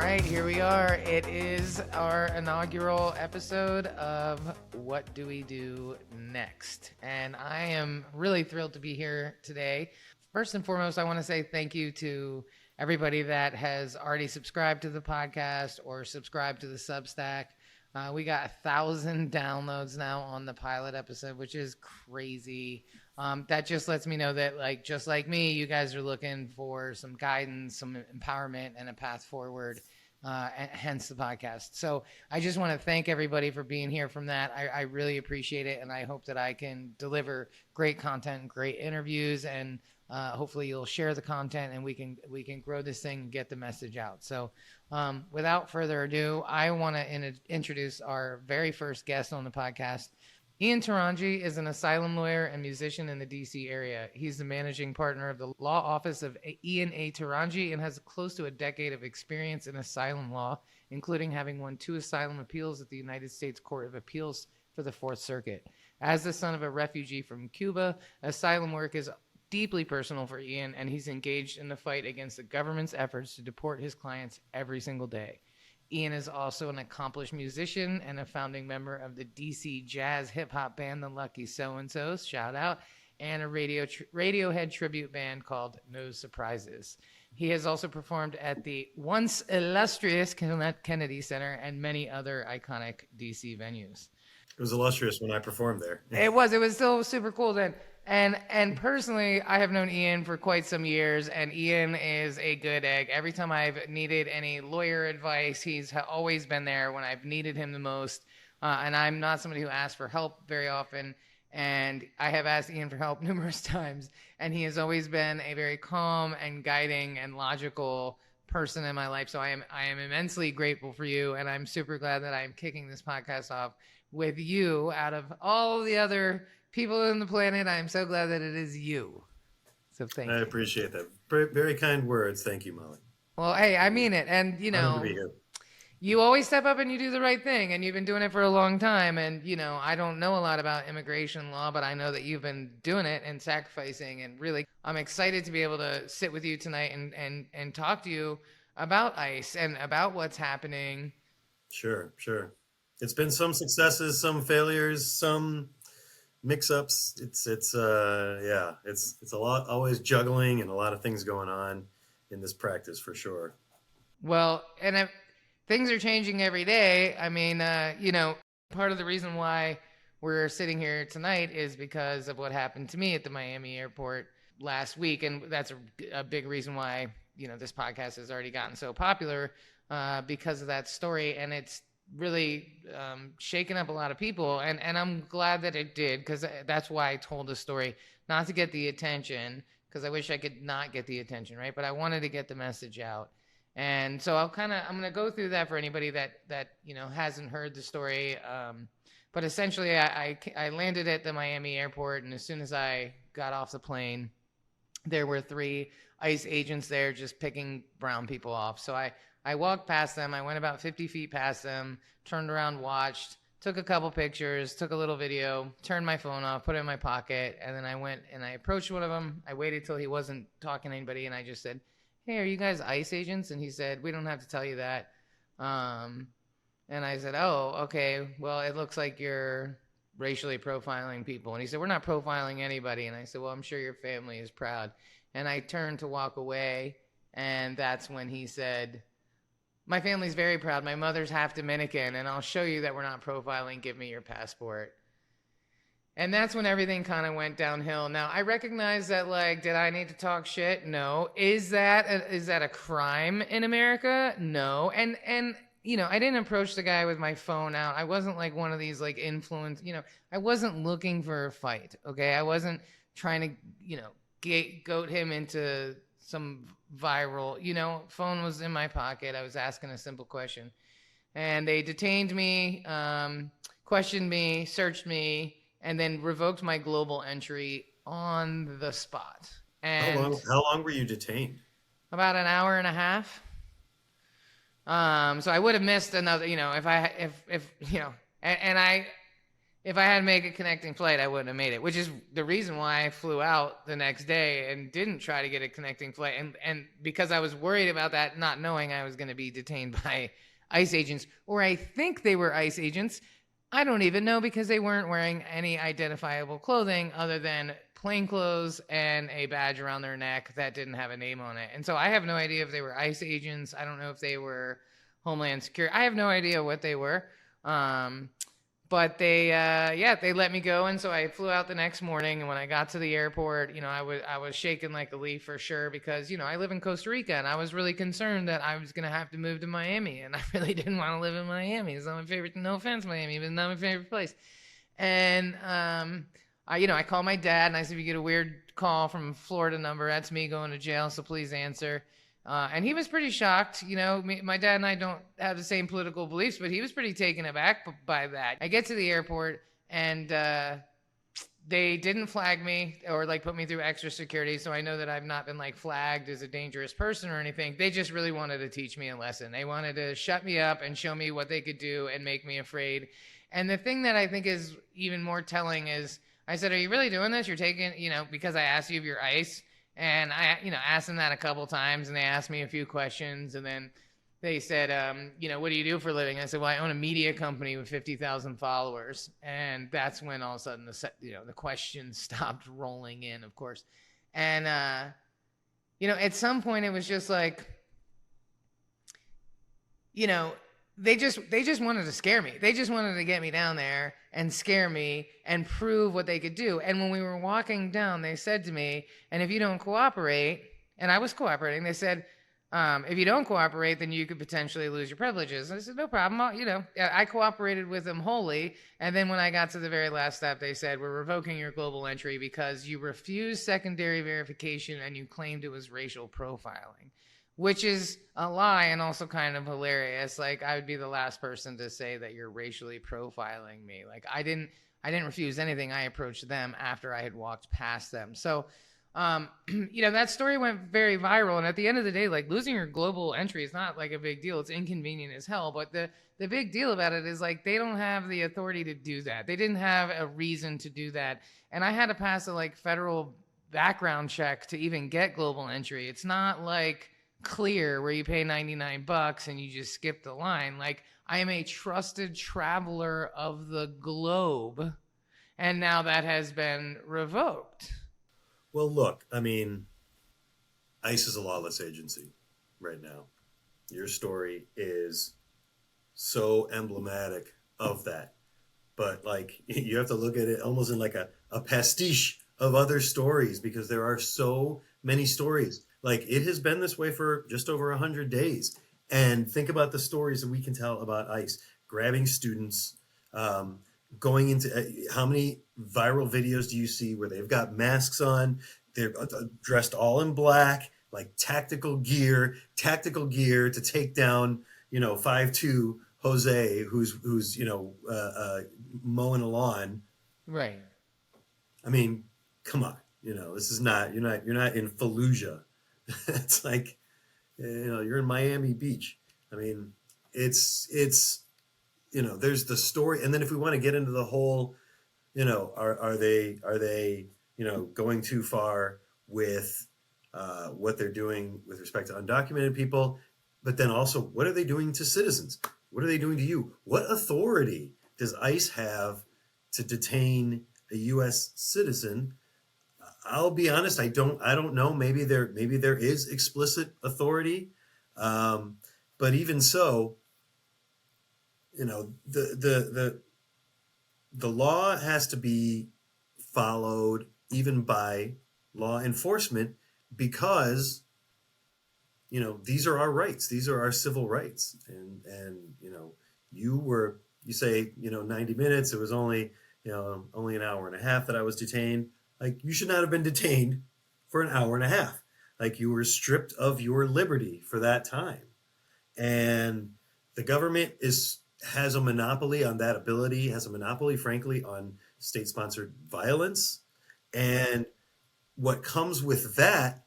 right, here we are. It is our inaugural episode of What Do We Do Next? And I am really thrilled to be here today. First and foremost, I want to say thank you to everybody that has already subscribed to the podcast or subscribed to the Substack. We got 1,000 downloads now on the pilot episode, which is crazy. That just lets me know that, like, just like me, you guys are looking for some guidance, some empowerment, and a path forward, hence the podcast. So I just want to thank everybody for being here from that. I really appreciate it, and I hope that I can deliver great content, great interviews, and hopefully you'll share the content, and we can grow this thing and get the message out. So without further ado, I want to introduce our very first guest on the podcast. Ian Taronji is an asylum lawyer and musician in the D.C. area. He's the managing partner of the law office of Ian A. Taronji and has close to a decade of experience in asylum law, including having won 2 asylum appeals at the United States Court of Appeals for the Fourth Circuit. As the son of a refugee from Cuba, asylum work is deeply personal for Ian, and he's engaged in the fight against the government's efforts to deport his clients every single day. Ian is also an accomplished musician and a founding member of the DC jazz hip-hop band The Lucky So-and-Sos, shout out, and a Radiohead tribute band called No Surprises. He has also performed at the once illustrious Kennedy Center and many other iconic DC venues. It was illustrious when I performed there. It was still super cool then. And personally, I have known Ian for quite some years, and Ian is a good egg. Every time I've needed any lawyer advice, he's always been there when I've needed him the most. And I'm not somebody who asks for help very often, and I have asked Ian for help numerous times, and he has always been a very calm and guiding and logical person in my life. So I am immensely grateful for you, and I'm super glad that I'm kicking this podcast off with you out of all the other people on the planet. I'm so glad that it is you. So thank you. I appreciate that. Very kind words. Thank you, Molly. Well, hey, I mean it. And, you know, you always step up and you do the right thing, and you've been doing it for a long time. And, you know, I don't know a lot about immigration law, but I know that you've been doing it and sacrificing. And really, I'm excited to be able to sit with you tonight and talk to you about ICE and about what's happening. Sure. It's been some successes, some failures, some mix-ups. It's a lot, always juggling and a lot of things going on in this practice for sure. Well, and things are changing every day. I mean, you know, part of the reason why we're sitting here tonight is because of what happened to me at the Miami airport last week, and that's a big reason why, you know, this podcast has already gotten so popular, because of that story, and it's really shaken up a lot of people, and I'm glad that it did, because that's why I told the story, not to get the attention, because I wish I could not get the attention, right? But I wanted to get the message out. And so I'm going to go through that for anybody that you know hasn't heard the story. But essentially, I landed at the Miami airport, and as soon as I got off the plane, there were 3 ICE agents there just picking brown people off. So I walked past them. I went about 50 feet past them, turned around, watched, took a couple pictures, took a little video, turned my phone off, put it in my pocket, and then I went and I approached one of them. I waited till he wasn't talking to anybody, and I just said, "Hey, are you guys ICE agents?" And he said, "We don't have to tell you that." And I said, "Oh, okay. Well, it looks like you're racially profiling people." And he said, "We're not profiling anybody." And I said, "Well, I'm sure your family is proud." And I turned to walk away, and that's when he said, "My family's very proud. My mother's half Dominican, and I'll show you that we're not profiling. Give me your passport." And that's when everything kind of went downhill. Now, I recognize that, like, did I need to talk shit? No. Is that a crime in America? No. And you know, I didn't approach the guy with my phone out. I wasn't like one of these, like, influence, you know, I wasn't looking for a fight, okay? I wasn't trying to, you know, goat him into some viral, you know, phone was in my pocket. I was asking a simple question, and they detained me, questioned me, searched me, and then revoked my global entry on the spot. And how long were you detained? About an hour and a half. So I would have missed another, you know, if you know, and if I had to make a connecting flight, I wouldn't have made it, which is the reason why I flew out the next day and didn't try to get a connecting flight. And because I was worried about that, not knowing I was going to be detained by ICE agents, or I think they were ICE agents. I don't even know because they weren't wearing any identifiable clothing other than plain clothes and a badge around their neck that didn't have a name on it. And so I have no idea if they were ICE agents. I don't know if they were Homeland Security. I have no idea what they were. But they let me go, and so I flew out the next morning. And when I got to the airport, I was shaking like a leaf for sure, because I live in Costa Rica, and I was really concerned that I was gonna have to move to Miami, and I really didn't want to live in Miami. It's not my favorite. No offense, Miami, but it's not my favorite place. And I called my dad, and I said, "If you get a weird call from a Florida number, that's me going to jail, so please answer." And he was pretty shocked. My dad and I don't have the same political beliefs, but he was pretty taken aback by that. I get to the airport, and they didn't flag me or put me through extra security, so I know that I've not been flagged as a dangerous person or anything. They just really wanted to teach me a lesson. They wanted to shut me up and show me what they could do and make me afraid. And the thing that I think is even more telling is, I said, "Are you really doing this? You're taking, because I asked you if you're ICE." And I, asked them that a couple times, and they asked me a few questions, and then they said, "What do you do for a living?" I said, "Well, I own a media company with 50,000 followers." And that's when all of a sudden the questions stopped rolling in, of course. And at some point it was just they just wanted to scare me. They just wanted to get me down there and scare me and prove what they could do. And when we were walking down, they said to me, "And if you don't cooperate," and I was cooperating, they said, "If you don't cooperate, then you could potentially lose your privileges." And I said, "No problem. I cooperated with them wholly." And then when I got to the very last step, they said, "We're revoking your global entry because you refused secondary verification and you claimed it was racial profiling." Which is a lie and also kind of hilarious. I would be the last person to say that you're racially profiling me. I didn't refuse anything. I approached them after I had walked past them. So, that story went very viral. And at the end of the day, losing your global entry is not a big deal. It's inconvenient as hell. But the big deal about it is they don't have the authority to do that. They didn't have a reason to do that. And I had to pass a federal background check to even get global entry. It's not Clear where you pay $99 and you just skip the line. I am a trusted traveler of the globe, and now that has been revoked. Well, look, I mean, ICE is a lawless agency right now. Your story is so emblematic of that. But you have to look at it almost in a pastiche of other stories, because there are so many stories. It has been this way for just over 100 days. And think about the stories that we can tell about ICE grabbing students, going into how many viral videos do you see where they've got masks on, they're dressed all in black, tactical gear to take down, 5'2" Jose, who's mowing a lawn. Right. I mean, come on, this is not, you're not in Fallujah. It's you're in Miami Beach. I mean, it's there's the story. And then if we want to get into the whole, are they going too far with what they're doing with respect to undocumented people, but then also what are they doing to citizens? What are they doing to you? What authority does ICE have to detain a U.S. citizen? I'll be honest, I don't know. Maybe there is explicit authority, but even so, the law has to be followed even by law enforcement, because these are our rights, these are our civil rights, and you say 90 minutes. It was only an hour and a half that I was detained. You should not have been detained for an hour and a half. You were stripped of your liberty for that time. And the government has a monopoly on that ability, has a monopoly, frankly, on state-sponsored violence. And what comes with that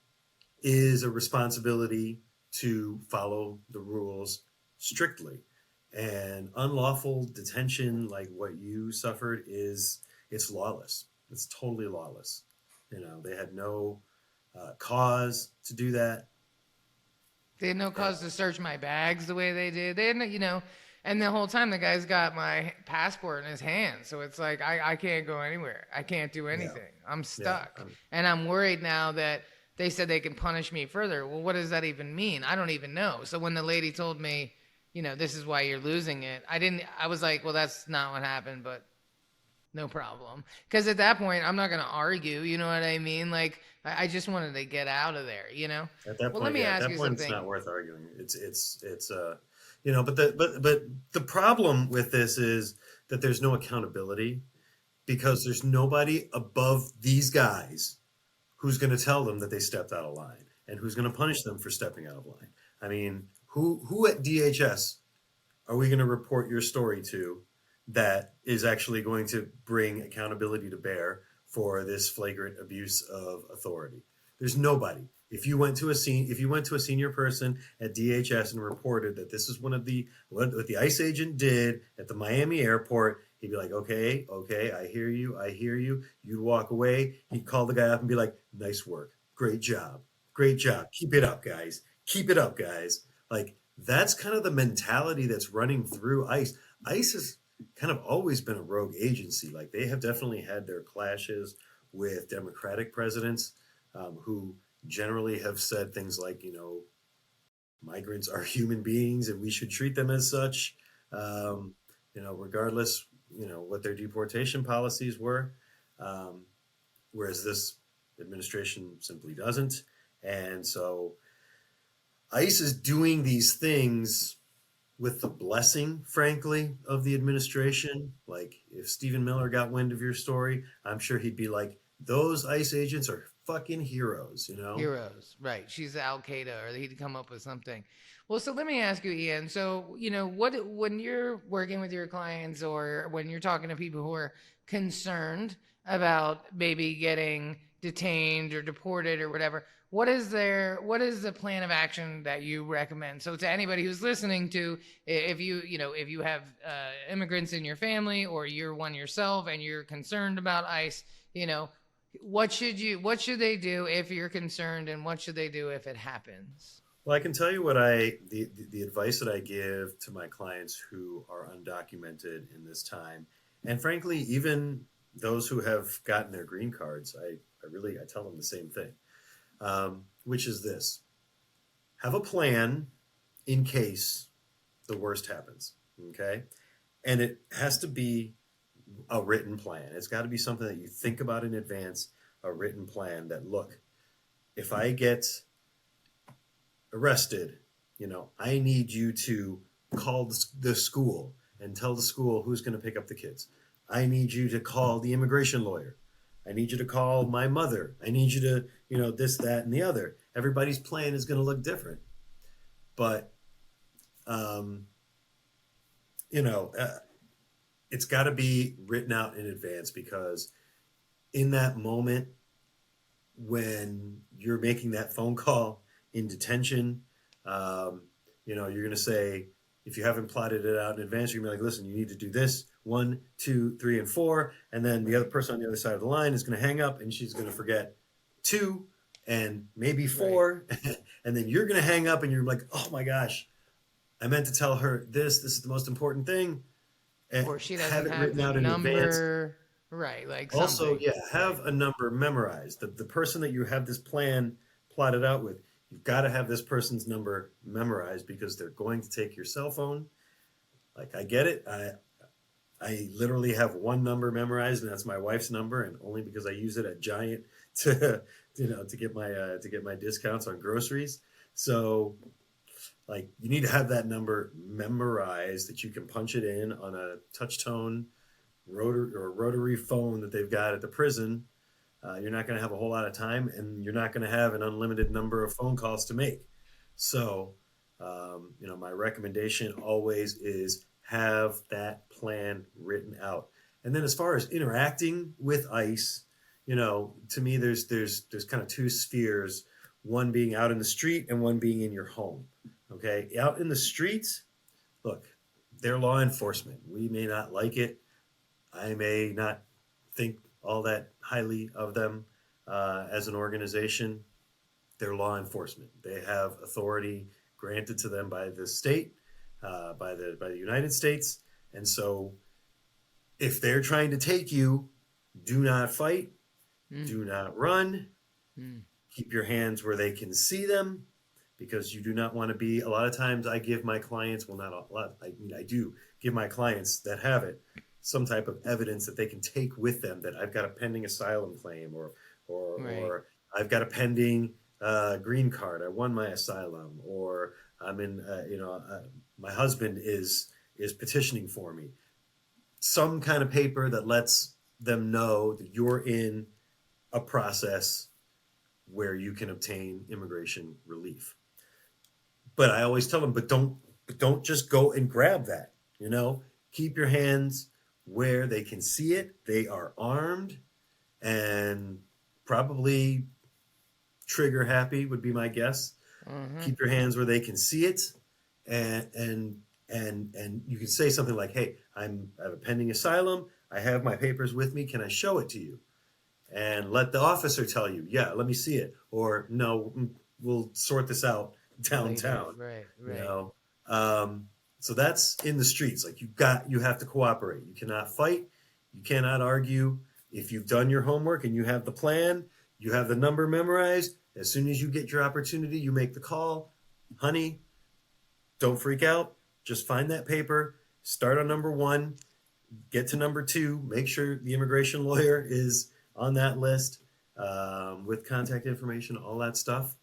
is a responsibility to follow the rules strictly. And unlawful detention, like what you suffered, it's lawless. It's totally lawless. They had no cause to do that. They had no And, cause to search my bags the way they did. They had, and the whole time the guy's got my passport in his hand. So it's like, I can't go anywhere. I can't do yeah, anything. I'm yeah, stuck. And I'm worried now that they said they can punish me further. Well, what does that even mean? I don't even know. So when the lady told me, this is why you're losing it, I was like, well, that's not what happened, but no problem. Because at that point, I'm not going to argue. You know what I mean? Like, I just wanted to get out of there. at that Well, let point, me yeah, at ask that you point, it's something. not worth arguing. But the problem with this is that there's no accountability because there's nobody above these guys who's going to tell them that they stepped out of line and who's going to punish them for stepping out of line. I mean, who at DHS are we going to report your story to that is actually going to bring accountability to bear for this flagrant abuse of authority? There's nobody. If you went to a senior person at DHS and reported that this is what the ICE agent did at the Miami airport, he'd be like, okay, I hear you, I hear you. You'd walk away. He'd call the guy up and be like, nice work, great job, keep it up, guys, keep it up, guys. Like, that's kind of the mentality that's running through ICE. ICE has kind of always been a rogue agency. Like, they have definitely had their clashes with Democratic presidents who generally have said things like, migrants are human beings and we should treat them as such, regardless, what their deportation policies were. Um, Whereas this administration simply doesn't. And so ICE is doing these things with the blessing, frankly, of the administration. Like, if Stephen Miller got wind of your story, I'm sure he'd be like, those ICE agents are fucking heroes. Heroes, right? She's Al Qaeda, or he'd come up with something. Well, so let me ask you, Ian. So, what when you're working with your clients, or when you're talking to people who are concerned about maybe getting detained or deported or whatever, what is the plan of action that you recommend? So, to anybody who's listening to, if you have immigrants in your family, or you're one yourself and you're concerned about ICE, you know what should they do if you're concerned, and what should they do if it happens? Well, I can tell you the advice that I give to my clients who are undocumented in this time, and frankly, even those who have gotten their green cards. I tell them the same thing, which is this: have a plan in case the worst happens. Okay, and it has to be a written plan. It's got to be something that you think about in advance. A written plan that, look, if I get arrested, I need you to call the school and tell the school who's going to pick up the kids. I need you to call the immigration lawyer. I need you to call my mother. I need you to, this, that, and the other. Everybody's plan is going to look different. But, um, you know, uh, it's got to be written out in advance, because in that moment when you're making that phone call in detention, you're going to say, if you haven't plotted it out in advance, you're going to be like, listen, you need to do this 1, 2, 3, and 4. And then the other person on the other side of the line is going to hang up and she's going to forget 2 and maybe Right. 4. And then you're going to hang up and you're like, oh my gosh, I meant to tell her this. This is the most important thing. And Or she have doesn't it have written the out in advance. number, right? Like Also, something, yeah, right? have a number memorized. The person that you have this plan plotted out with, you've got to have this person's number memorized, because they're going to take your cell phone. Like, I get it. I literally have one number memorized, and that's my wife's number, and only because I use it at Giant to to get my discounts on groceries. So, like, you need to have that number memorized, that you can punch it in on a touch tone rotary phone that they've got at the prison. You're not going to have a whole lot of time, and you're not going to have an unlimited number of phone calls to make. So, my recommendation always is have that plan written out. And then, as far as interacting with ICE, to me, there's kind of two spheres: one being out in the street and one being in your home. Okay, out in the streets, look, they're law enforcement. We may not like it. I may not think all that highly of them as an organization. They're law enforcement. They have authority granted to them by the state, by the United States, and so if they're trying to take you, do not fight, do not run, keep your hands where they can see them, because you do not want to be. A lot of times, I give my clients, well, not a lot. I mean, I do give my clients that have it some type of evidence that they can take with them, that I've got a pending asylum claim, or I've got a pending green card. I won my asylum, or I'm in. My husband is petitioning for me. Some kind of paper that lets them know that you're in a process where you can obtain immigration relief. But I always tell them, but don't just go and grab that. Keep your hands where they can see it. They are armed and probably trigger happy would be my guess. Keep your hands where they can see it, and you can say something like, "Hey, I have a pending asylum. I have my papers with me. Can I show it to you?" And let the officer tell you, "Yeah, let me see it," or "No, we'll sort this out downtown." Right. So that's in the streets. Like you have to cooperate. You cannot fight. You cannot argue. If you've done your homework and you have the plan, you have the number memorized. As soon as you get your opportunity, you make the call. Honey, don't freak out. Just find that paper. Start on number 1. Get to number 2. Make sure the immigration lawyer is on that list with contact information, all that stuff.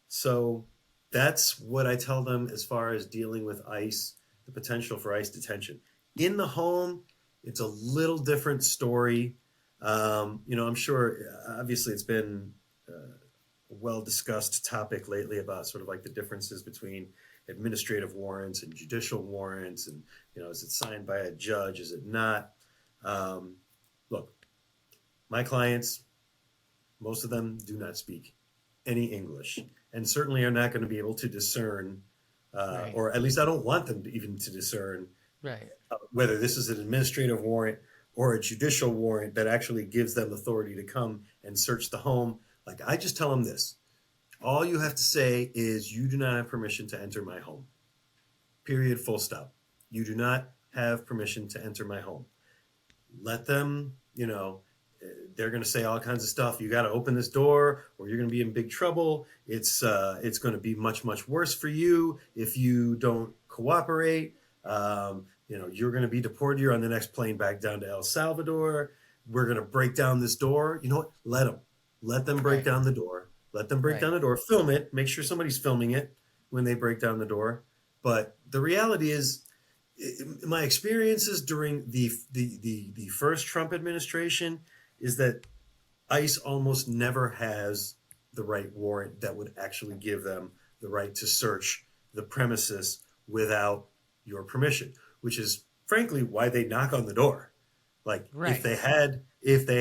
So that's what I tell them as far as dealing with ICE, the potential for ICE detention. In the home, it's a little different story. I'm sure, obviously, it's been a well-discussed topic lately about sort of like the differences between administrative warrants and judicial warrants, and is it signed by a judge, is it not? Look, my clients, most of them do not speak any English, and certainly are not going to be able to discern, or at least I don't want them to even to discern whether this is an administrative warrant or a judicial warrant that actually gives them authority to come and search the home. Like, I just tell them this: all you have to say is, you do not have permission to enter my home. Period, full stop. You do not have permission to enter my home. Let them, they're going to say all kinds of stuff. You got to open this door or you're going to be in big trouble. It's going to be much, much worse for you if you don't cooperate. You're going to be deported. You're on the next plane back down to El Salvador. We're going to break down this door. You know what? Let them break down the door. Let them break down the door. Film it. Make sure somebody's filming it when they break down the door. But the reality is, my experiences during the first Trump administration is that ICE almost never has the right warrant that would actually give them the right to search the premises without your permission, which is frankly why they knock on the door. Like, if they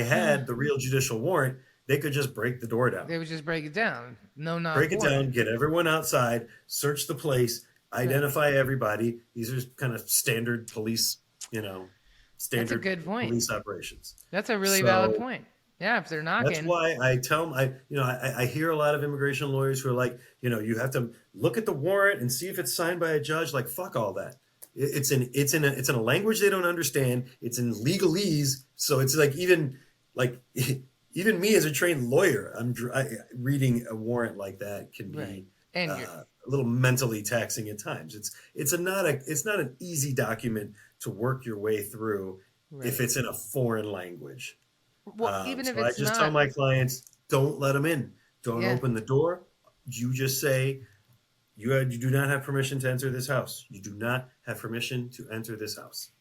had the real judicial warrant, they could just break the door down. They would just break it down. Break it down, get everyone outside, search the place, identify everybody. These are kind of standard police, standard That's a good point. police operations. That's a really valid point. Yeah, if they're knocking. That's why I tell them, I hear a lot of immigration lawyers who are like, you have to look at the warrant and see if it's signed by a judge. Like, fuck all that. It's in a language they don't understand. It's in legalese. So it's like, even me as a trained lawyer, reading a warrant like that can be a little mentally taxing at times. It's not an easy document to work your way through if it's in a foreign language. Well, even if I just tell my clients, don't let them in. Don't open the door. You just say, you do not have permission to enter this house. You do not have permission to enter this house.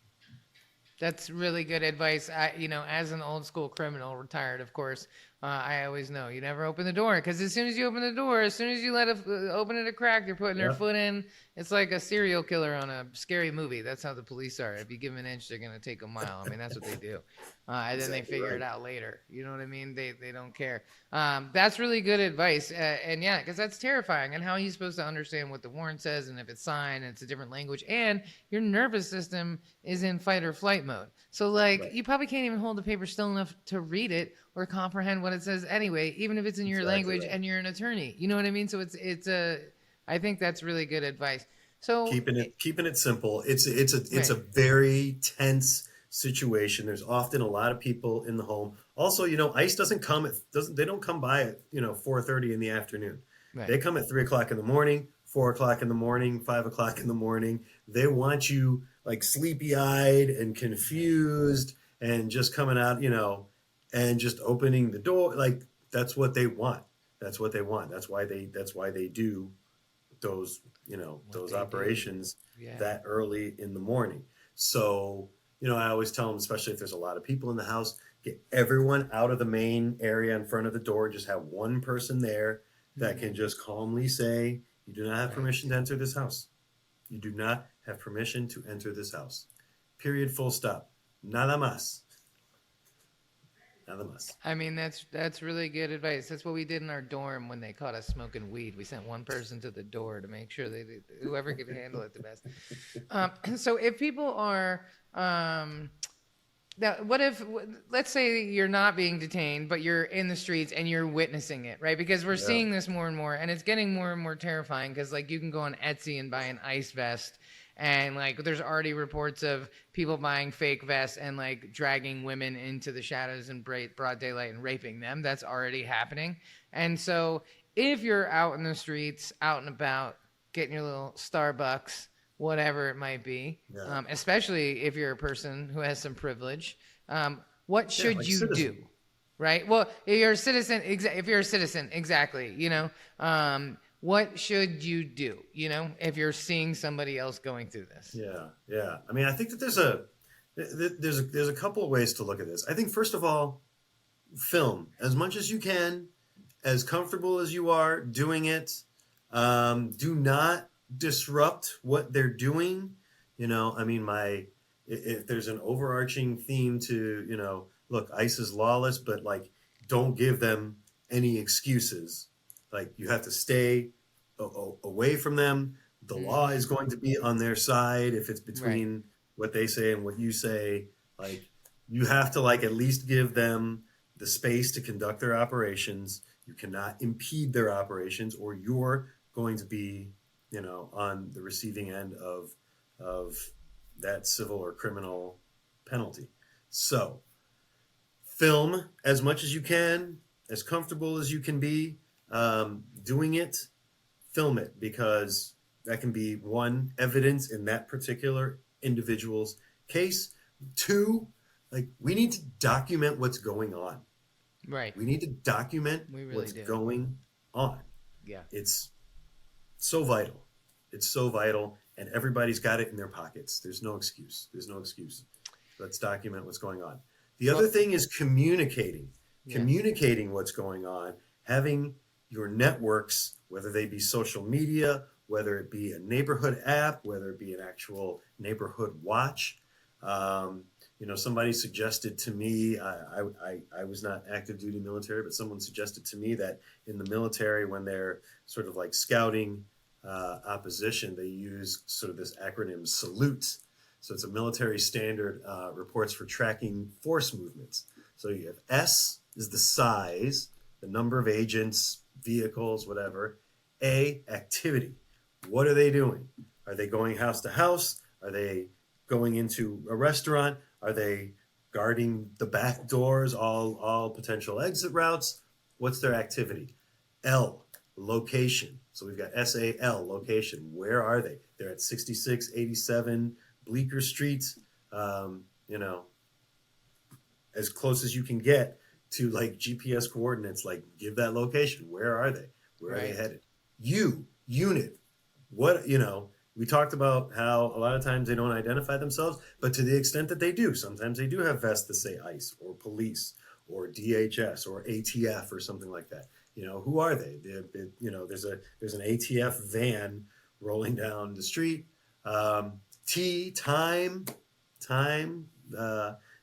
That's really good advice. As an old school criminal, retired, of course, I always know you never open the door, because as soon as you open the door, as soon as you let it open it a crack, they're putting their foot in. It's like a serial killer on a scary movie. That's how the police are. If you give them an inch, they're going to take a mile. I mean, that's what they do. and then they Exactly figure right. it out later. You know what I mean? They don't care. That's really good advice. And yeah, because that's terrifying. And how are you supposed to understand what the warrant says, and if it's signed, and it's a different language, and your nervous system is in fight or flight mode. So like, Right. you probably can't even hold the paper still enough to read it or comprehend what it says anyway, even if it's in your Exactly language right. and you're an attorney. You know what I mean? So it's a I think that's really good advice. So Keeping it simple. It's a right, very tense situation. There's often a lot of people in the home. Also, ICE they don't come by at 4:30 in the afternoon. right. They come at 3 o'clock in the morning, 4 o'clock in the morning, 5 o'clock in the morning. They want you like sleepy eyed and confused and just coming out, and just opening the door. Like that's what they want. That's what they want. That's why they do those What those they do. operations Yeah. that early in the morning. So I always tell them, especially if there's a lot of people in the house, get everyone out of the main area in front of the door. Just have one person there that can just calmly say, you do not have Right. permission to enter this house. You do not have permission to enter this house, period, full stop. Nada más. Nada más. I mean, that's really good advice. That's what we did in our dorm when they caught us smoking weed. We sent one person to the door to make sure whoever could handle it the best. So if people are now, what if, let's say you're not being detained, but you're in the streets and you're witnessing it, right? Because we're Yeah. seeing this more and more, and it's getting more and more terrifying because, like, you can go on Etsy and buy an ice vest, and, like, there's already reports of people buying fake vests and, like, dragging women into the shadows in broad daylight and raping them. That's already happening. And so if you're out in the streets, out and about, getting your little Starbucks, whatever it might be, Yeah. especially if you're a person who has some privilege. What should Like you do? citizen. Right? Well, if you're a citizen, exactly, what should you do, if you're seeing somebody else going through this? Yeah. I mean, I think that there's a couple of ways to look at this. I think first of all, film as much as you can, as comfortable as you are doing it. Do not disrupt what they're doing. I mean, if there's an overarching theme to, look, ICE is lawless, but like, don't give them any excuses. Like, you have to stay away from them. The law is going to be on their side if it's Right. between what they say and what you say. Like, you have to like at least give them the space to conduct their operations. You cannot impede their operations, or you're going to be, on the receiving end of that civil or criminal penalty. So, film as much as you can, as comfortable as you can be, doing it. Film it, because that can be one, evidence in that particular individual's case. Two, like, we need to document what's going on. Right. We need to document We really what's do. going on. Yeah. It's so vital. It's so vital, and everybody's got it in their pockets. There's no excuse. Let's document what's going on. The other thing is communicating. Yes. Communicating what's going on, having your networks, whether they be social media, whether it be a neighborhood app, whether it be an actual neighborhood watch. Somebody suggested to me, I was not active duty military, but someone suggested to me that in the military, when they're sort of like scouting opposition, they use sort of this acronym SALUTE. So it's a military standard, reports for tracking force movements. So you have S is the size, the number of agents, vehicles, whatever. A, activity. What are they doing? Are they going house to house? Are they going into a restaurant? Are they guarding the back doors, all potential exit routes? What's their activity? L, location. So we've got SAL, location. Where are they? They're at 6687 Bleecker Street. As close as you can get to like GPS coordinates, like give that location. Where are they? Where are they headed? Unit. What, we talked about how a lot of times they don't identify themselves, but to the extent that they do, sometimes they do have vests that say ICE or police or DHS or ATF or something like that. Who are they? There's an ATF van rolling down the street. Time.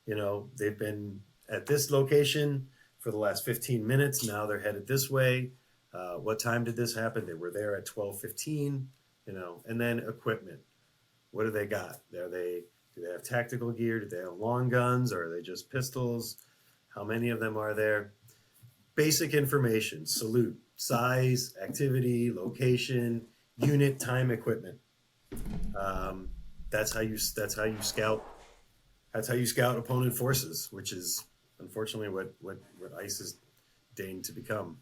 they've been at this location for the last 15 minutes. Now they're headed this way. What time did this happen? They were there at 12:15. And then equipment. What do they got? Do they have tactical gear? Do they have long guns? Or are they just pistols? How many of them are there? Basic information: salute, size, activity, location, unit, time, equipment. That's how you scout. That's how you scout opponent forces, which is unfortunately what ICE is deigned to become.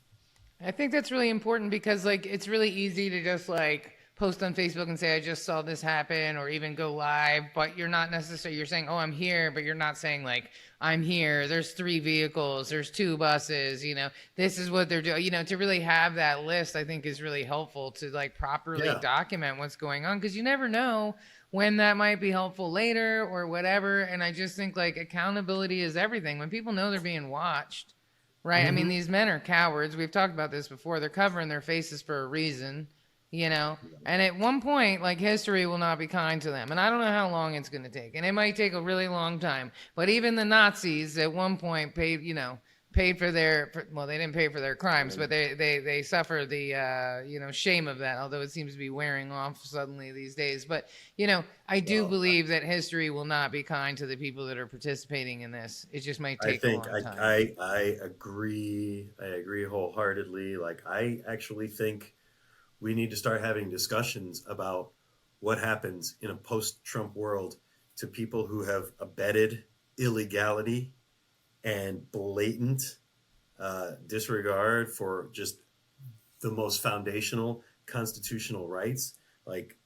I think that's really important because like it's really easy to just like post on Facebook and say I just saw this happen, or even go live, but you're not necessarily, you're saying, oh, I'm here, but you're not saying like I'm here, there's 3 vehicles, there's 2 buses, this is what they're doing. To really have that list, I think is really helpful to like properly document what's going on, because you never know when that might be helpful later or whatever. And I just think like accountability is everything. When people know they're being watched, right? Mm-hmm. I mean, these men are cowards. We've talked about this before. They're covering their faces for a reason, and at one point, like, history will not be kind to them. And I don't know how long it's going to take. And it might take a really long time. But even the Nazis at one point paid for their, well, they didn't pay for their crimes, but they suffer the, shame of that, although it seems to be wearing off suddenly these days. But, I do believe that history will not be kind to the people that are participating in this. It just might take a long time. I agree. I agree wholeheartedly. Like, I actually think we need to start having discussions about what happens in a post-Trump world to people who have abetted illegality and blatant disregard for just the most foundational constitutional rights, like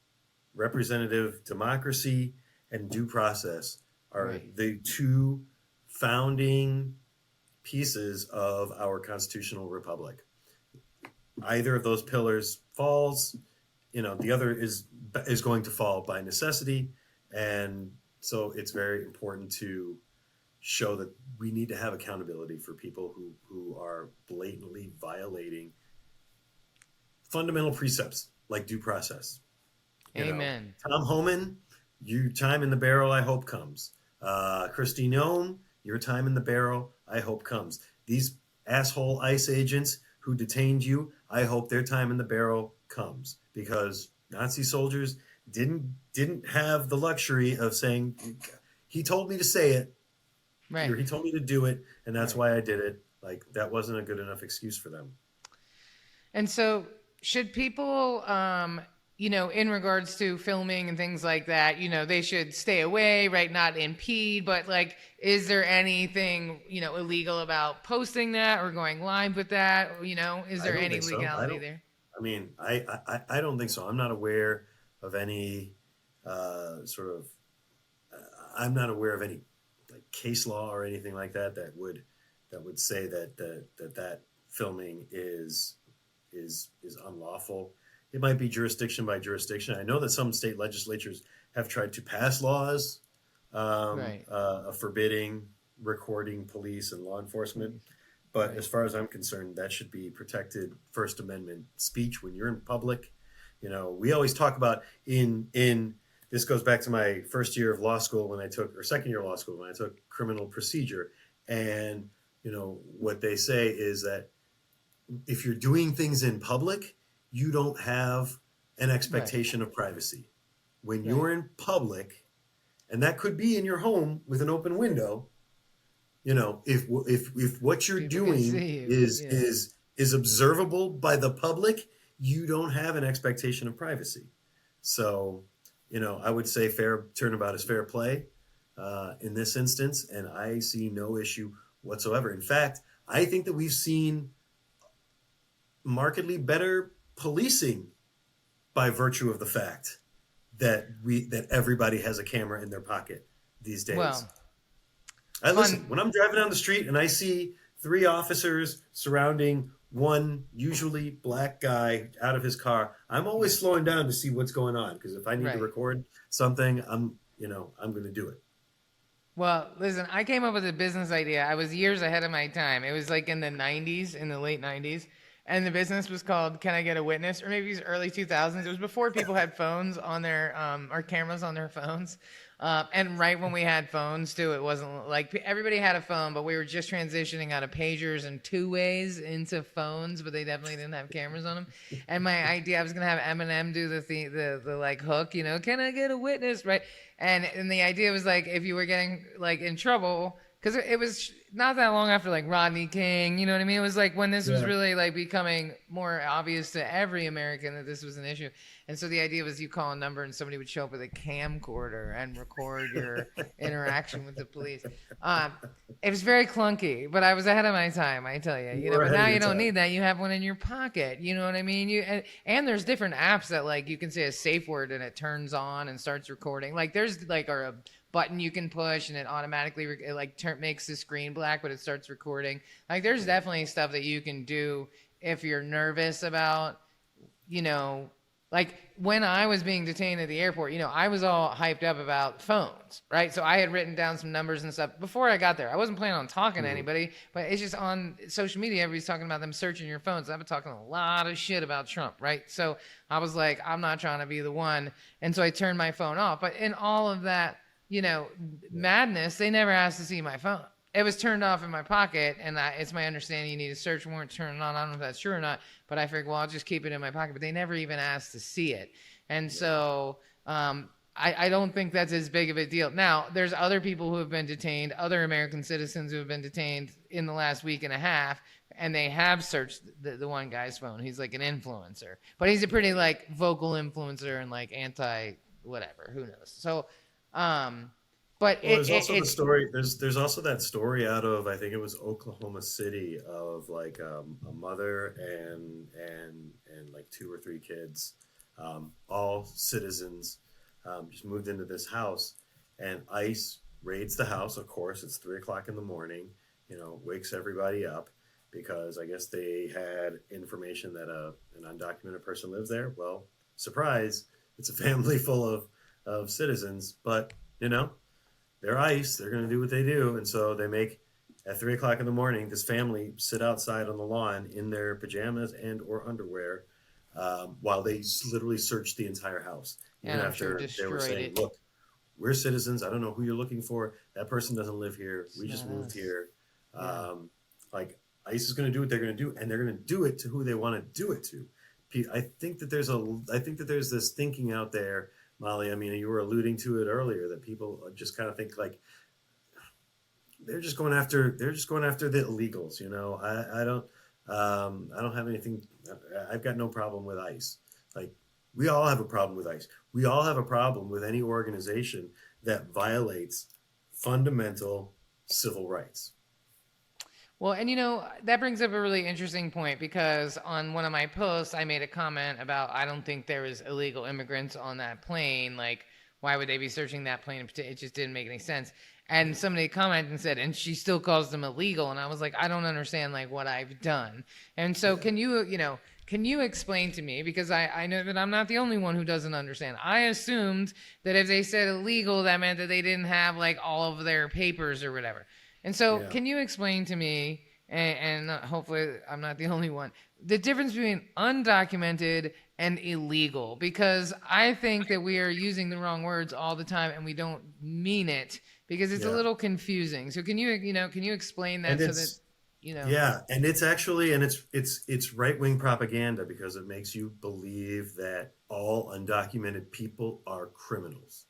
representative democracy and due process are the 2 founding pieces of our constitutional republic. Either of those pillars falls, the other is going to fall by necessity. And so it's very important to show that we need to have accountability for people who are blatantly violating fundamental precepts like due process. Amen. Tom Homan, your time in the barrel, I hope comes. Christy Nome, your time in the barrel, I hope comes. These asshole ICE agents who detained you, I hope their time in the barrel comes, because Nazi soldiers didn't have the luxury of saying, he told me to say it, right, or he told me to do it, and that's why I did it. Like, that wasn't a good enough excuse for them. And so should people, in regards to filming and things like that, they should stay away, right? Not impede, but like, is there anything, illegal about posting that or going live with that? Is there any legality there? I mean, I don't think so. I'm not aware of any I'm not aware of any like case law or anything like that that would say that filming is unlawful. It might be jurisdiction by jurisdiction. I know that some state legislatures have tried to pass laws forbidding recording police and law enforcement. But as far as I'm concerned, that should be protected First Amendment speech when you're in public. We always talk about in this goes back to my first year of law school or second year of law school when I took criminal procedure. And, what they say is that if you're doing things in public, you don't have an expectation of privacy. When you're in public, and that could be in your home with an open window, if what you're doing is observable by the public, you don't have an expectation of privacy. So, I would say fair turnabout is fair play in this instance, and I see no issue whatsoever. In fact, I think that we've seen markedly better policing by virtue of the fact that everybody has a camera in their pocket these days. Well, listen, when I'm driving down the street and I see 3 officers surrounding one usually black guy out of his car, I'm always slowing down to see what's going on, because if I need to record something, I'm going to do it. Well, listen, I came up with a business idea. I was years ahead of my time. It was like in the late 90s. And the business was called Can I Get a Witness? Or maybe it was early 2000s. It was before people had phones on their, or cameras on their phones. And right when we had phones too, it wasn't like everybody had a phone, but we were just transitioning out of pagers and two-ways into phones, but they definitely didn't have cameras on them. And my idea, I was gonna have Eminem do the like hook, you know, can I get a witness, right? And the idea was like if you were getting like in trouble, because it was not that long after like Rodney King, you know what I mean? It was like when this was really like becoming more obvious to every American that this was an issue. And so the idea was you call a number and somebody would show up with a camcorder and record your interaction with the police. It was very clunky, but I was ahead of my time, I tell you. You know, but now you don't need that. You have one in your pocket. You know what I mean? And there's different apps that like you can say a safe word and it turns on and starts recording. Like there's like a button you can push and it automatically makes the screen black, but it starts recording. Like there's definitely stuff that you can do if you're nervous about, you know, like when I was being detained at the airport, you know, I was all hyped up about phones, right? So I had written down some numbers and stuff before I got there. I wasn't planning on talking to anybody, but it's just on social media, everybody's talking about them searching your phones. I've been talking a lot of shit about Trump, right? So I was like, I'm not trying to be the one. And so I turned my phone off. But in all of that, you know, madness, they never asked to see my phone. It was turned off in my pocket, and it's my understanding you need a search warrant to turn it on. I don't know if that's true or not, but I figured, well, I'll just keep it in my pocket. But they never even asked to see it. And so I don't think that's as big of a deal. Now, there's other people who have been detained, other American citizens who have been detained in the last week and a half, and they have searched the one guy's phone. He's like an influencer. But he's a pretty, like, vocal influencer and, like, anti-whatever. Who knows? So... but there's also the story. There's also that story out of I think it was Oklahoma City of like a mother and like 2 or 3 kids, all citizens, just moved into this house, and ICE raids the house. Of course, it's 3:00 in the morning. You know, wakes everybody up because I guess they had information that an undocumented person lives there. Well, surprise, it's a family full of citizens, but you know. They're ICE. They're going to do what they do. And so they make, at 3:00 in the morning, this family sit outside on the lawn in their pajamas and or underwear while they literally search the entire house. Even after they were saying, look, we're citizens. I don't know who you're looking for. That person doesn't live here. We just moved here. Like ICE is going to do what they're going to do, and they're going to do it to who they want to do it to. I think that there's this thinking out there, Molly. I mean, you were alluding to it earlier that people just kind of think like they're just going after the illegals. You know, I don't have anything. I've got no problem with ICE. Like we all have a problem with ICE. We all have a problem with any organization that violates fundamental civil rights. Well, and you know, that brings up a really interesting point because on one of my posts, I made a comment about I don't think there was illegal immigrants on that plane. Like, why would they be searching that plane? It just didn't make any sense. And somebody commented and said, and she still calls them illegal. And I was like, I don't understand like what I've done. And so can you explain to me, because I know that I'm not the only one who doesn't understand. I assumed that if they said illegal, that meant that they didn't have like all of their papers or whatever. And so can you explain to me, and hopefully I'm not the only one, the difference between undocumented and illegal? Because I think that we are using the wrong words all the time and we don't mean it because it's a little confusing. So can you explain that so that, you know? Yeah, and it's actually, and it's right-wing propaganda because it makes you believe that all undocumented people are criminals.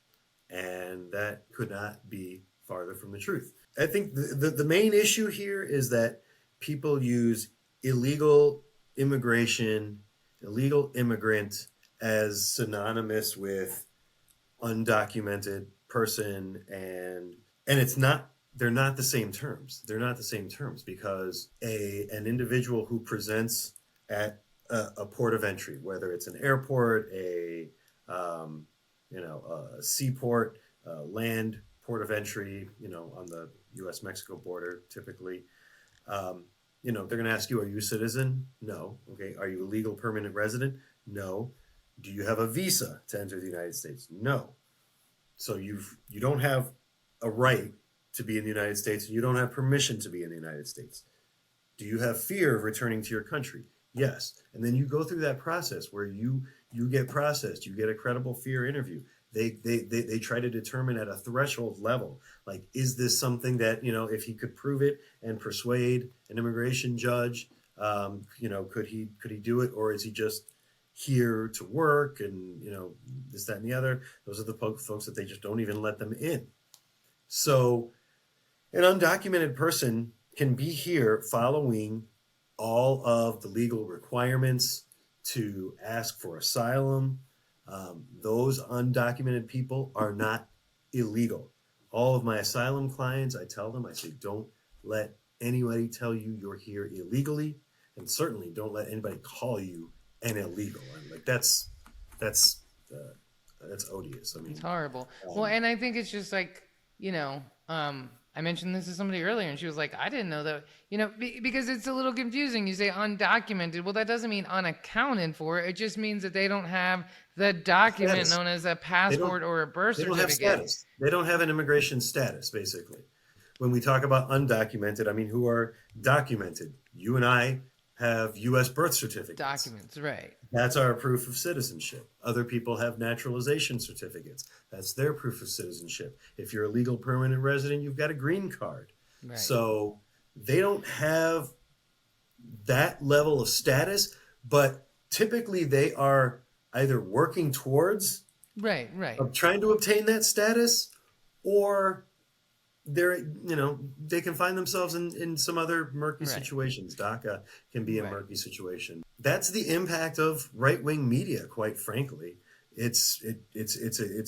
And that could not be farther from the truth. I think the main issue here is that people use illegal immigration, illegal immigrant as synonymous with undocumented person, and it's not. They're not the same terms. They're not the same terms because an individual who presents at a port of entry, whether it's an airport, a seaport, land port of entry, on the U.S.-Mexico border, typically, they're going to ask you, are you a citizen? No. Okay. Are you a legal permanent resident? No. Do you have a visa to enter the United States? No. So you don't have a right to be in the United States, and you don't have permission to be in the United States. Do you have fear of returning to your country? Yes. And then you go through that process where you get processed, you get a credible fear interview. They try to determine at a threshold level, like, is this something that, if he could prove it and persuade an immigration judge, could he do it, or is he just here to work and this, that, and the other? Those are the folks that they just don't even let them in. So an undocumented person can be here following all of the legal requirements to ask for asylum. Those undocumented people are not illegal. All of my asylum clients, I tell them, I say, don't let anybody tell you you're here illegally, and certainly don't let anybody call you an illegal. And like that's odious. I mean, it's horrible. Well, and I think it's just like, I mentioned this to somebody earlier, and she was like, I didn't know that, because it's a little confusing. You say undocumented. Well, that doesn't mean unaccounted for. It just means that they don't have the document known as a passport or a birth certificate. They don't have status. They don't have an immigration status, basically. When we talk about undocumented, I mean, who are documented? You and I have U.S. birth certificates. Documents, right. That's our proof of citizenship. Other people have naturalization certificates. That's their proof of citizenship. If you're a legal permanent resident, you've got a green card. Right. So they don't have that level of status, but typically they are either working towards trying to obtain that status, or they can find themselves in some other murky situations. DACA can be a murky situation. That's the impact of right-wing media, quite frankly. It's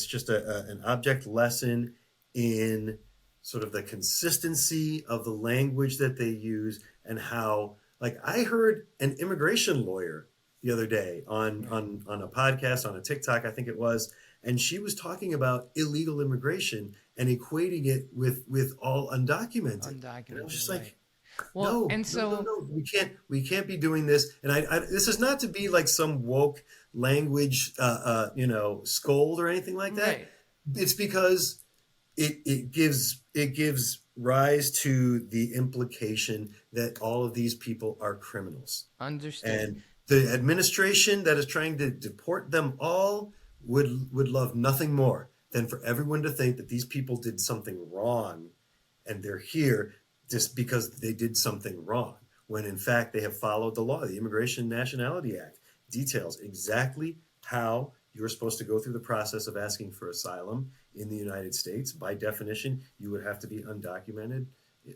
just an object lesson in sort of the consistency of the language that they use, and how, like, I heard an immigration lawyer the other day on a podcast, on a TikTok, I think it was, and she was talking about illegal immigration and equating it with all undocumented. And I was just like, well, no, we can't be doing this. And I this is not to be like some woke language, scold or anything like that. Right. It's because it gives rise to the implication that all of these people are criminals. Understand. And the administration that is trying to deport them all would love nothing more than for everyone to think that these people did something wrong and they're here just because they did something wrong, when in fact they have followed the law. The Immigration Nationality Act details exactly how you're supposed to go through the process of asking for asylum in the United States. By definition, you would have to be undocumented.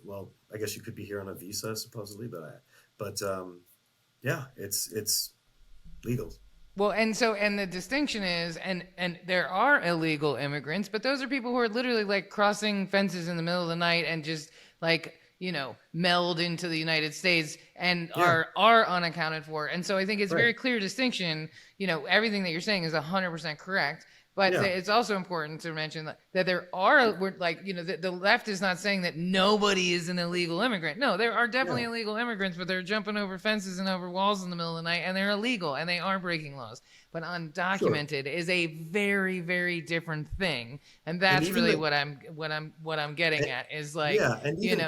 Well, I guess you could be here on a visa, supposedly, but it's legal. Well, and the distinction is, and there are illegal immigrants, but those are people who are literally like crossing fences in the middle of the night and just like, meld into the United States and are unaccounted for. And so I think it's a very clear distinction. Everything that you're saying is 100% correct. But it's also important to mention that there are, the left is not saying that nobody is an illegal immigrant. No, there are definitely illegal immigrants, but they're jumping over fences and over walls in the middle of the night, and they're illegal, and they are breaking laws. But undocumented is a very, very different thing, and that's really what I'm getting at is like, even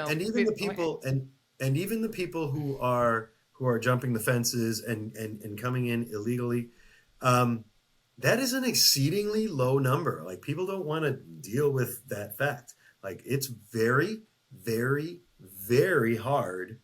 the people who are jumping the fences and coming in illegally. That is an exceedingly low number. Like, people don't want to deal with that fact. Like, it's very, very, very hard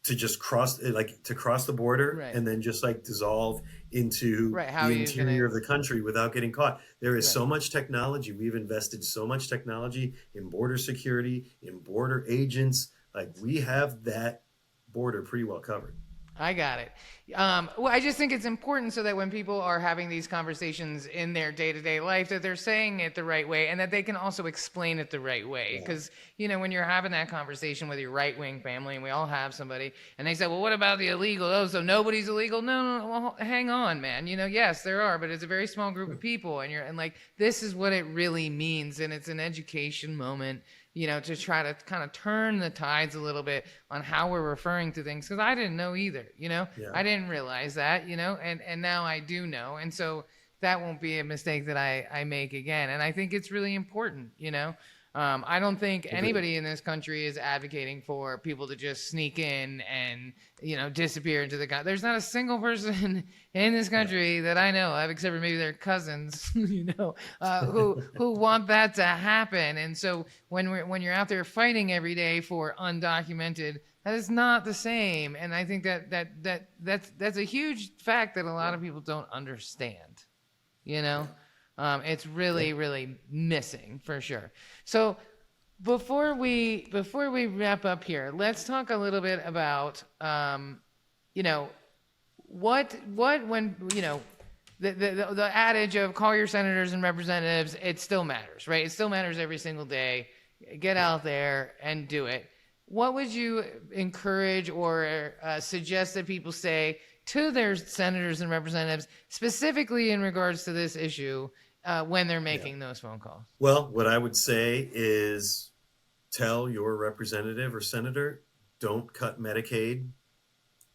to just cross the border and then just like dissolve into the interior of the country without getting caught. There is so much technology. We've invested so much technology in border security, in border agents. Like, we have that border pretty well covered. I got it. Well, I just think it's important so that when people are having these conversations in their day-to-day life, that they're saying it the right way and that they can also explain it the right way. Because, when you're having that conversation with your right-wing family, and we all have somebody, and they say, well, what about the illegal? Oh, so nobody's illegal? No, well, hang on, man. Yes, there are, but it's a very small group of people. And this is what it really means. And it's an education moment, to try to kind of turn the tides a little bit on how we're referring to things. Because I didn't know either, I didn't realize that, and now I do know. And so that won't be a mistake that I make again. And I think it's really important, I don't think anybody in this country is advocating for people to just sneak in and, disappear into the country. There's not a single person in this country that I know of, except for maybe their cousins, who want that to happen. And so when you're out there fighting every day for undocumented, that is not the same. And I think that's a huge fact that a lot of people don't understand. It's really, really missing for sure. So before we wrap up here, let's talk a little bit about, what when, the adage of call your senators and representatives, it still matters, right? It still matters every single day. Get out there and do it. What would you encourage or suggest that people say to their senators and representatives, specifically in regards to this issue, when they're making those phone calls? Well, what I would say is tell your representative or senator, don't cut Medicaid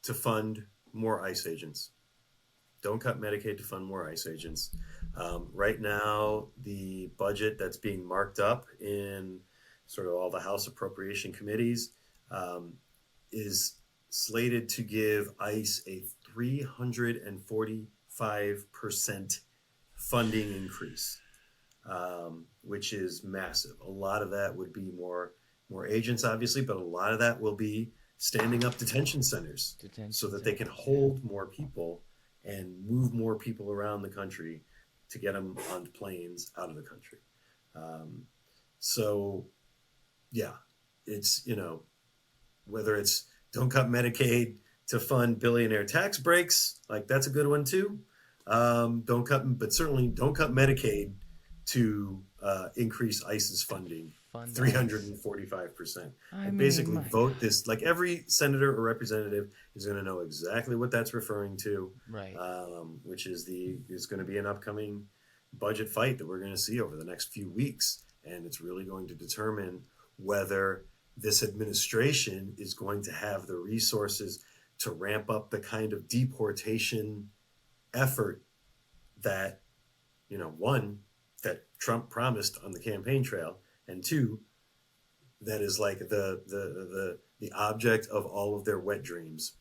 to fund more ICE agents. Don't cut Medicaid to fund more ICE agents. Right now, the budget that's being marked up in sort of all the House appropriation committees is slated to give ICE a 345% funding increase, which is massive. A lot of that would be more agents, obviously, but a lot of that will be standing up detention centers so that they can hold more people and move more people around the country to get them on planes out of the country. It's, whether it's don't cut Medicaid to fund billionaire tax breaks, like that's a good one too. But certainly don't cut Medicaid to increase ICE's funding 345%. And basically vote this, like every senator or representative is going to know exactly what that's referring to, right? Which is going to be an upcoming budget fight that we're going to see over the next few weeks. And it's really going to determine whether this administration is going to have the resources to ramp up the kind of deportation effort that, one, that Trump promised on the campaign trail, and two, that is like the object of all of their wet dreams.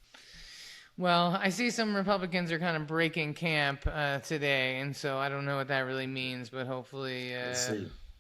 Well, I see some Republicans are kind of breaking camp today, and so I don't know what that really means, but hopefully,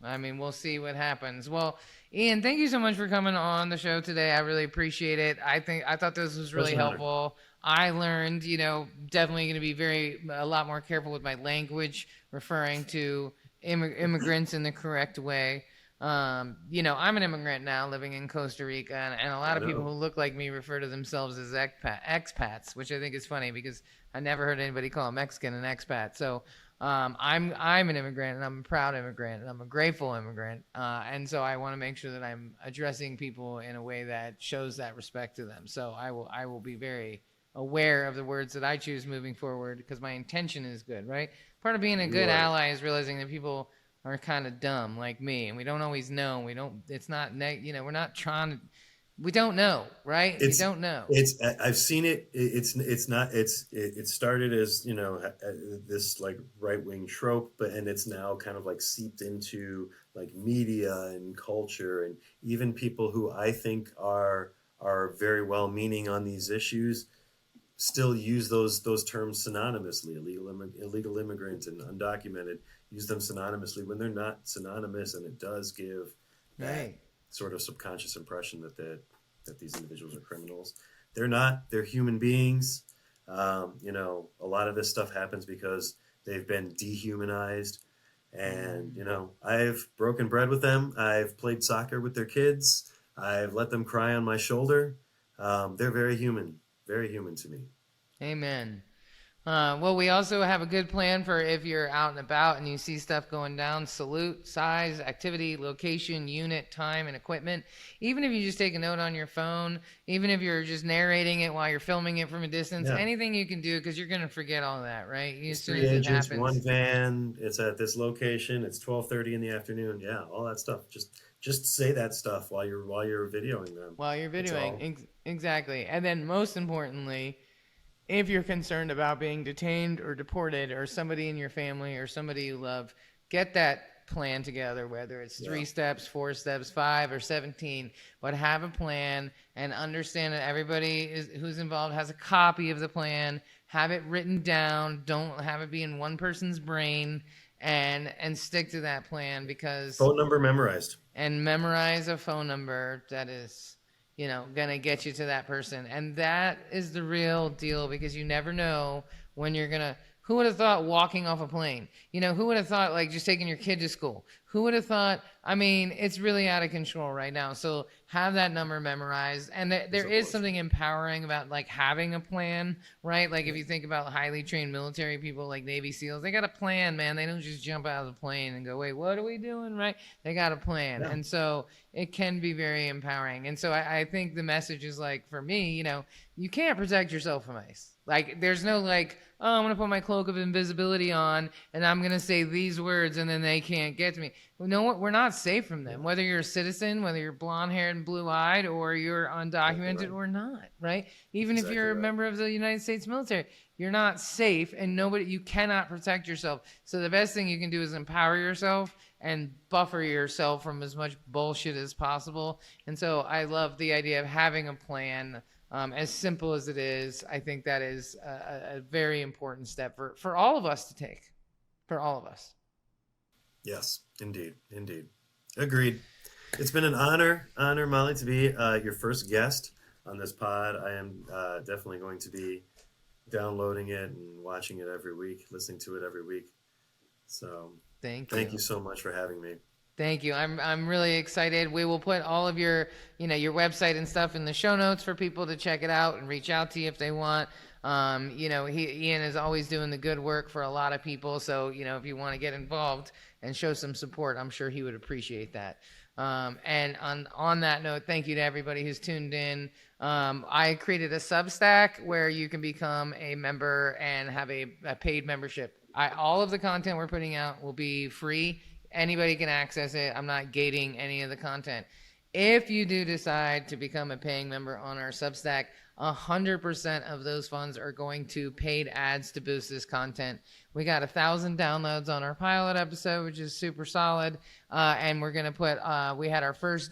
we'll see what happens. Well, Ian, thank you so much for coming on the show today. I really appreciate it. I thought this was really helpful. I learned, definitely going to be a lot more careful with my language, referring to immigrants in the correct way. I'm an immigrant now living in Costa Rica, and a lot of people who look like me refer to themselves as expats, which I think is funny because I never heard anybody call a Mexican an expat. So I'm an immigrant, and I'm a proud immigrant, and I'm a grateful immigrant, and so I want to make sure that I'm addressing people in a way that shows that respect to them. So I will be very aware of the words that I choose moving forward because my intention is good, right? Part of being a good ally is realizing that people are kind of dumb like me, and we don't always know. We don't know, right? We don't know. I've seen it. It started as, this like right-wing trope, and it's now kind of like seeped into like media and culture, and even people who I think are very well-meaning on these issues still use those terms synonymously. Illegal immigrant and undocumented, use them synonymously when they're not synonymous, and it does give that sort of subconscious impression that these individuals are criminals. They're not. They're human beings. A lot of this stuff happens because they've been dehumanized, and I've broken bread with them. I've played soccer with their kids. I've let them cry on my shoulder. They're very human to me. Amen. Well, we also have a good plan for if you're out and about and you see stuff going down. Salute, size, activity, location, unit, time, and equipment. Even if you just take a note on your phone, even if you're just narrating it while you're filming it from a distance, anything you can do, because you're going to forget all that, right? As soon as it happens. One van, it's at this location, it's 12:30 in the afternoon. Yeah, all that stuff. Just say that stuff while you're videoing them. While you're videoing, exactly. And then most importantly, if you're concerned about being detained or deported, or somebody in your family or somebody you love, get that plan together, whether it's 3 steps, 4 steps, 5 or 17, but have a plan and understand that everybody who's involved has a copy of the plan. Have it written down. Don't have it be in one person's brain, and stick to that plan, because phone number memorized. And memorize a phone number that is, gonna get you to that person. And that is the real deal, because you never know when you're gonna. Who would have thought walking off a plane? Who would have thought like just taking your kid to school? Who would have thought? I mean, it's really out of control right now. So have that number memorized. And there is something empowering about like having a plan, right? Like if you think about highly trained military people like Navy SEALs, they got a plan, man. They don't just jump out of the plane and go, wait, what are we doing, right? They got a plan. Yeah. And so it can be very empowering. And so I think the message is like, for me, you can't protect yourself from ICE. Like there's no like, oh, I'm going to put my cloak of invisibility on and I'm going to say these words and then they can't get to me. No, we're not safe from them. Whether you're a citizen, whether you're blonde-haired and blue-eyed, or you're undocumented or not, right? Even if you're a member of the United States military, you're not safe, and you cannot protect yourself. So the best thing you can do is empower yourself and buffer yourself from as much bullshit as possible. And so I love the idea of having a plan. As simple as it is, I think that is a very important step for all of us to take, for all of us. Yes, indeed. Agreed. It's been an honor, Molly, to be your first guest on this pod. I am definitely going to be downloading it and watching it every week, listening to it every week. So thank you so much for having me. Thank you. I'm really excited. We will put all of your website and stuff in the show notes for people to check it out and reach out to you if they want. Ian is always doing the good work for a lot of people. So, if you want to get involved and show some support, I'm sure he would appreciate that. And on that note, thank you to everybody who's tuned in. I created a Substack where you can become a member and have a paid membership. All of the content we're putting out will be free. Anybody can access it. I'm not gating any of the content. If you do decide to become a paying member on our Substack, 100% of those funds are going to paid ads to boost this content. We got 1,000 downloads on our pilot episode, which is super solid. And we're going to put, we had our first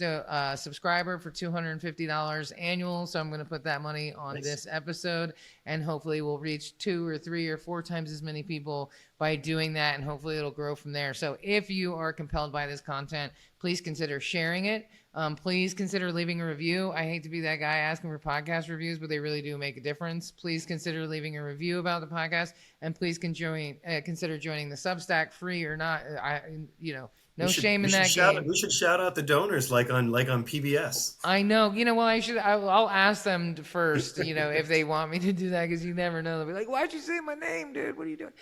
subscriber for $250 annual. So I'm going to put that money on this episode, and hopefully we'll reach 2 or 3 or 4 times as many people by doing that. And hopefully it'll grow from there. So if you are compelled by this content, please consider sharing it. Please consider leaving a review. I hate to be that guy asking for podcast reviews, but they really do make a difference. Please consider leaving a review about the podcast, and please consider joining the Substack, free or not. No shame in that game. We should shout out the donors like on PBS. I know. I'll ask them first, if they want me to do that, because you never know. They'll be like, why'd you say my name, dude? What are you doing?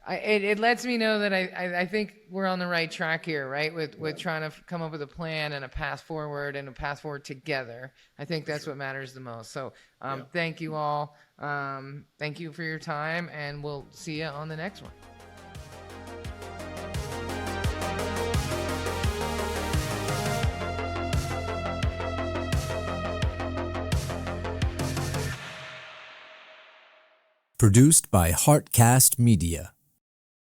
It lets me know that I think we're on the right track here, right? With trying to come up with a plan and a path forward, and a path forward together. I think that's what matters the most. So thank you all. Thank you for your time, and we'll see you on the next one. Produced by Heartcast Media.